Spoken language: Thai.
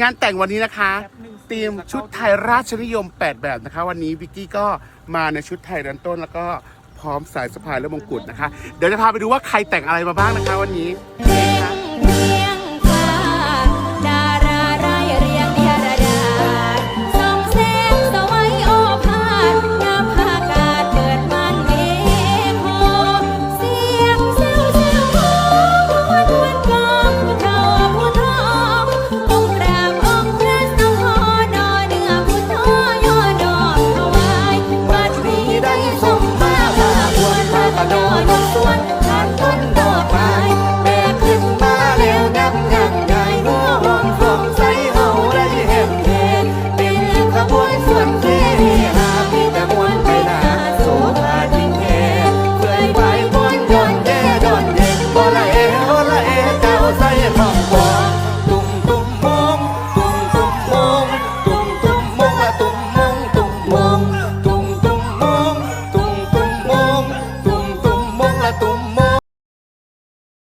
งานแต่งวันนี้นะคะธีมชุดไทยราชนิยม8แบบนะคะวันนี้วิกกี้ก็มาในชุดไทยรันต้นแล้วก็พร้อมสายสะพายและมงกุฎนะคะเดี๋ยวจะพาไปดูว่าใครแต่งอะไรมาบ้างนะคะวันนี้ดาราไร่เรียงเดียรดาส่องแสงสวัยโอภาสงามภากาศเปิดม่านเมฆโฮเสียงแซวแซวโฮทวนกองผู้เฒ่าผู้ทององค์กราบองค์พระสงฆ์นอเนื้อผู้ทอยอดอกถวายบัดนี้ได้สมมาพาบวนพากระโดดยกส่วนทานต้นดอกไม้แบกขึ้นมาแล้วนับยังไงหัวหอมฟองใสเฮาได้เห็นเห็นเป็นขบวนส่วนที่หาพี่แต่มวนไปหนาสู่พาทิ้งเหตุเพื่อยไปบนย้อนแย่ดอนเย็นบ่ละเอเจ้าใส่ทองบอตุ้มตุ้มมงตุ้มตุ้มมงตุ้มตุ้มมงละตุ้มมงตุ้มมงตุ้มตุ้มมงตุ้มตุ้มมงตุ้มตุ้มมงละตุ้มม